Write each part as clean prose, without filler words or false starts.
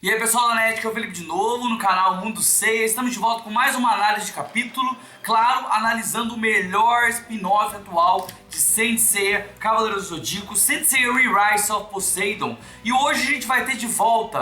E aí pessoal da NET, que é o Felipe de novo no canal Mundo Seiya. Estamos de volta com mais uma análise de capítulo, claro, analisando o melhor spin-off atual de Saint Seiya, Cavaleiro do Zodíaco, Saint Seiya Re-Rise of Poseidon. E hoje a gente vai ter de volta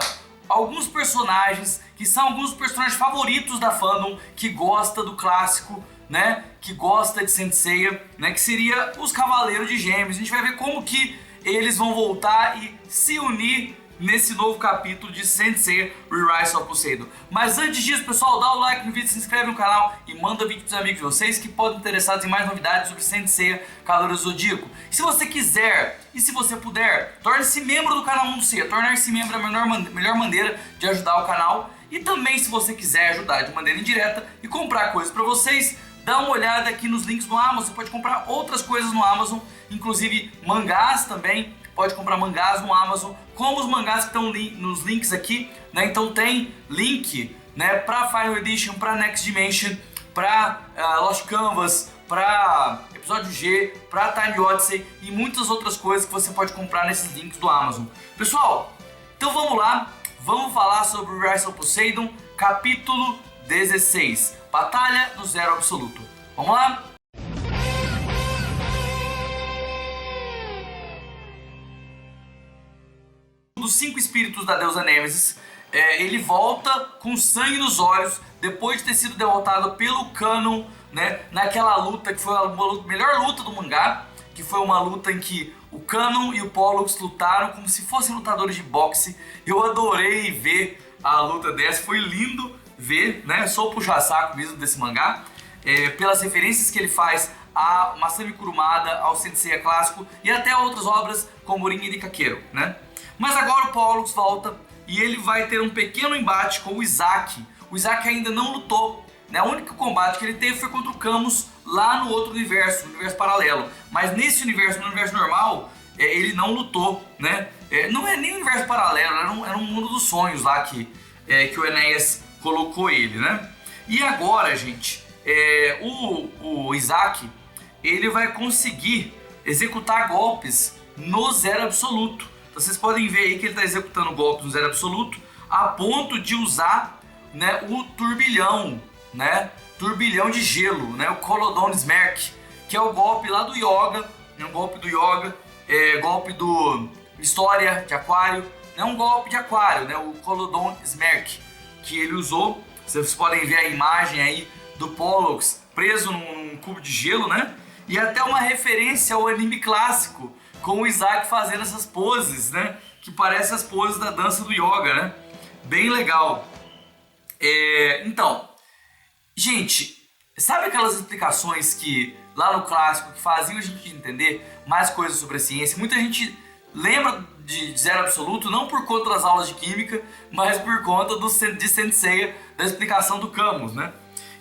alguns personagens que são alguns dos personagens favoritos da fandom, que gosta do clássico, né, que gosta de Saint Seiya, né, que seria os Cavaleiros de Gêmeos. A gente vai ver como que eles vão voltar e se unir nesse novo capítulo de Saint Seiya Re-Rise of Poseidon. Mas antes disso, pessoal, dá o like no vídeo, se inscreve no canal e manda vídeo pros amigos de vocês que podem interessados em mais novidades sobre Saint Seiya Cavaleiro do Zodíaco. Se você quiser e se você puder, torne-se membro do canal Mundo Seiya. Tornar-se membro é a melhor maneira de ajudar o canal. E também, se você quiser ajudar de maneira indireta e comprar coisas para vocês, dá uma olhada aqui nos links no Amazon. Você pode comprar outras coisas no Amazon, inclusive mangás também. Pode comprar mangás no Amazon, como os mangás que estão nos links aqui, né? Então tem link, né, para Final Edition, para Next Dimension, para Lost Canvas, para Episódio G, para Time Odyssey e muitas outras coisas que você pode comprar nesses links do Amazon. Pessoal, então vamos lá, vamos falar sobre o Rise of Poseidon, capítulo 16, Batalha do Zero Absoluto. Vamos lá? Dos 5 espíritos da deusa Nêmesis, ele volta com sangue nos olhos depois de ter sido derrotado pelo Canon, né, naquela luta que foi a melhor luta do mangá, que foi uma luta em que o Canon e o Pollux lutaram como se fossem lutadores de boxe. Eu adorei ver a luta dessa, foi lindo ver, né, só o puxa-saco mesmo desse mangá, pelas referências que ele faz a Masami Kurumada, ao Saint Seiya clássico e até a outras obras como Rin e Kakeru, né? Mas agora o Pollux volta e ele vai ter um pequeno embate com o Isaac. O Isaac ainda não lutou, né? O único combate que ele teve foi contra o Camus lá no outro universo, no universo paralelo. Mas nesse universo, no universo normal, ele não lutou, né? Não é nem um universo paralelo, era um mundo dos sonhos lá que o Enéas colocou ele, né? E agora, gente, o Isaac, ele vai conseguir executar golpes no Zero Absoluto. Vocês podem ver aí que ele está executando golpes no Zero Absoluto a ponto de usar, né, o turbilhão, né, turbilhão de gelo, né, o Colodon Smirk, que é o golpe lá do Yoga, né, um golpe do Yoga, golpe do História de Aquário, né, um golpe de Aquário, né, o Colodon Smirk, que ele usou. Vocês podem ver a imagem aí do Pollux preso num cubo de gelo, né, e até uma referência ao anime clássico, com o Isaac fazendo essas poses, né? Que parecem as poses da dança do yoga, né? Bem legal. Então, gente, sabe aquelas explicações que lá no clássico que faziam a gente entender mais coisas sobre a ciência? Muita gente lembra de Zero Absoluto não por conta das aulas de química, mas por conta de Saint Seiya, da explicação do Camus, né?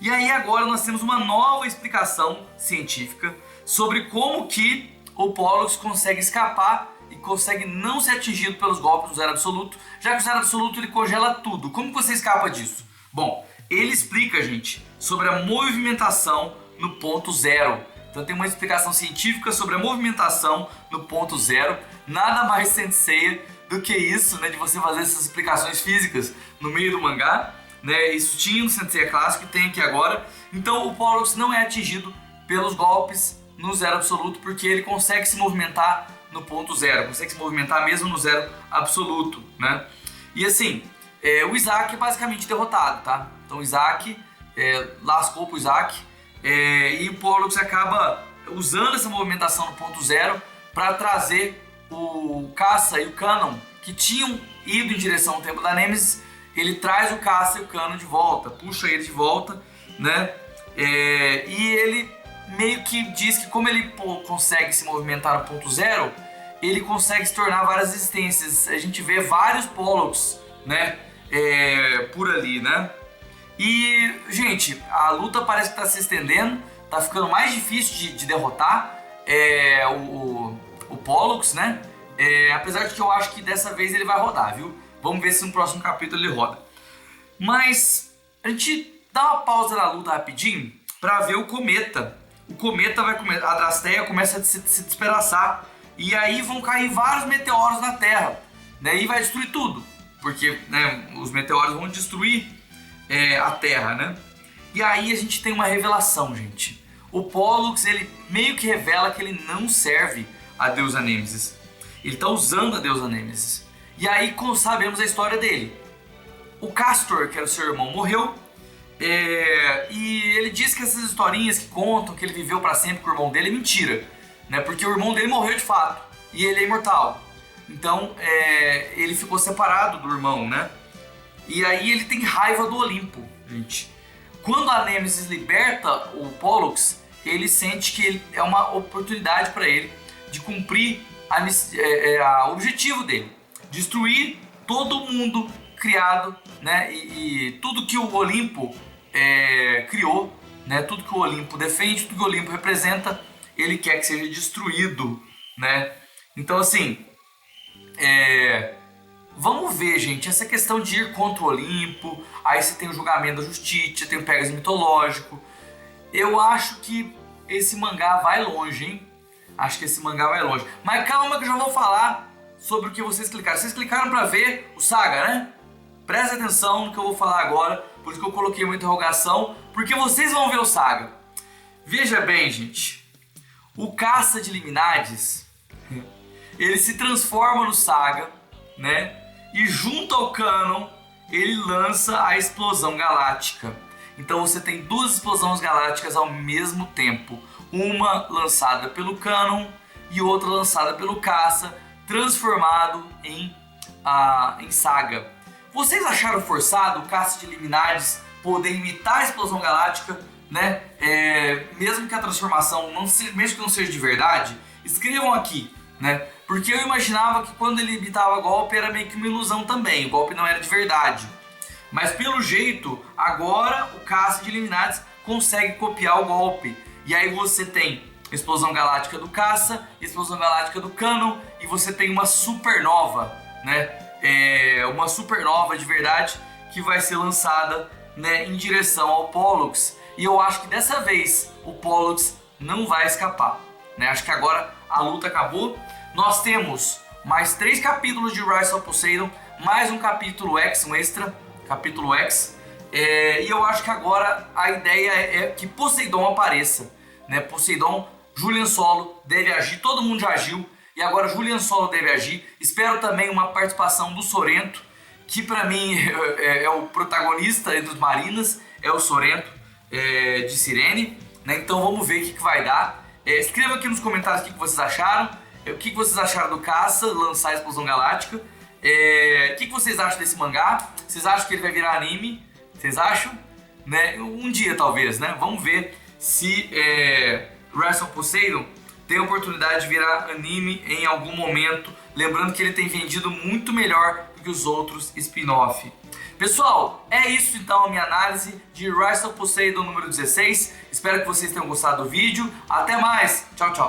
E aí agora nós temos uma nova explicação científica sobre como que o Pollux consegue escapar e consegue não ser atingido pelos golpes do Zero Absoluto, já que o Zero Absoluto ele congela tudo. Como você escapa disso? Bom, ele explica, gente, sobre a movimentação no ponto zero. Então tem uma explicação científica sobre a movimentação no ponto zero. Nada mais Saint Seiya do que isso, né, de você fazer essas explicações físicas no meio do mangá, né? Isso tinha no Saint Seiya clássico e tem aqui agora. Então o Pollux não é atingido pelos golpes no Zero Absoluto, porque ele consegue se movimentar no ponto zero, consegue se movimentar mesmo no Zero Absoluto, né? E assim, o Isaac é basicamente derrotado, tá? Então o Isaac lascou pro Isaac, e o Pollux acaba usando essa movimentação no ponto zero para trazer o Caça e o Canon, que tinham ido em direção ao Templo da Nêmesis. Ele traz o Caça e o Canon de volta, puxa eles de volta, né? E ele meio que diz que como ele consegue se movimentar no ponto zero, ele consegue se tornar várias existências. A gente vê vários Pollux, né, por ali, né? E, gente, a luta parece que está se estendendo, tá ficando mais difícil de derrotar o Pollux, né? Apesar de que eu acho que dessa vez ele vai rodar, viu? Vamos ver se no próximo capítulo ele roda. Mas a gente dá uma pausa na luta rapidinho para ver o cometa. O cometa vai começar, a Drasteia começa a se despedaçar e aí vão cair vários meteoros na Terra, né? E vai destruir tudo. porque né, os meteoros vão destruir a Terra, né? E aí a gente tem uma revelação, gente. O Pollux, ele meio que revela que ele não serve a deusa Nêmesis. Ele está usando a deusa Nêmesis. E aí sabemos a história dele. O Castor, que era o seu irmão, morreu. E ele diz que essas historinhas que contam que ele viveu para sempre com o irmão dele é mentira, né? Porque o irmão dele morreu de fato e ele é imortal. Então ele ficou separado do irmão, né? E aí ele tem raiva do Olimpo, gente. Quando a Nêmesis liberta o Pollux, ele sente que é uma oportunidade para ele de cumprir o objetivo dele, destruir todo mundo criado, né? E tudo que o Olimpo criou, né? Tudo que o Olimpo defende, tudo que o Olimpo representa, ele quer que seja destruído, né? Então assim, vamos ver, gente, essa questão de ir contra o Olimpo, aí você tem o julgamento da justiça, tem o Pegasus mitológico. Eu acho que esse mangá vai longe, hein? Acho que esse mangá vai longe. Mas calma que eu já vou falar sobre o que vocês clicaram. Vocês clicaram pra ver o Saga, né? Presta atenção no que eu vou falar agora, por isso que eu coloquei uma interrogação, porque vocês vão ver o Saga. Veja bem, gente, o Caça de Liminades, ele se transforma no Saga, né? E junto ao Canon, ele lança a Explosão Galáctica. Então você tem duas explosões galácticas ao mesmo tempo. Uma lançada pelo Canon e outra lançada pelo Caça, transformado em Saga. Vocês acharam forçado o Caça de Liminades poder imitar a Explosão Galáctica, né? Mesmo que a transformação mesmo que não seja de verdade? Escrevam aqui, né? Porque eu imaginava que quando ele imitava golpe era meio que uma ilusão também, o golpe não era de verdade. Mas pelo jeito, agora o Caça de Liminades consegue copiar o golpe. E aí você tem Explosão Galáctica do Caça, Explosão Galáctica do Canon, e você tem uma supernova, né? Uma supernova de verdade que vai ser lançada, né, em direção ao Pollux. E eu acho que dessa vez o Pollux não vai escapar, né? Acho que agora a luta acabou. Nós temos mais 3 capítulos de Rise of Poseidon, mais um capítulo X, um extra, capítulo X. E eu acho que agora a ideia é que Poseidon apareça, né? Poseidon, Julian Solo deve agir, todo mundo já agiu, e agora Julian Solo deve agir. Espero também uma participação do Sorrento, que pra mim é o protagonista entre os Marinas, é o Sorrento de Sirene, né? Então vamos ver o que vai dar. Escreva aqui nos comentários o que vocês acharam, o que vocês acharam do Caça lançar a Explosão Galáctica, o que vocês acham desse mangá. Vocês acham que ele vai virar anime? Vocês acham? Né? Um dia talvez, né? Vamos ver se Rise of Poseidon tem a oportunidade de virar anime em algum momento. Lembrando que ele tem vendido muito melhor do que os outros spin-off. Pessoal, é isso então a minha análise de Rise of Poseidon número 16. Espero que vocês tenham gostado do vídeo. Até mais. Tchau, tchau.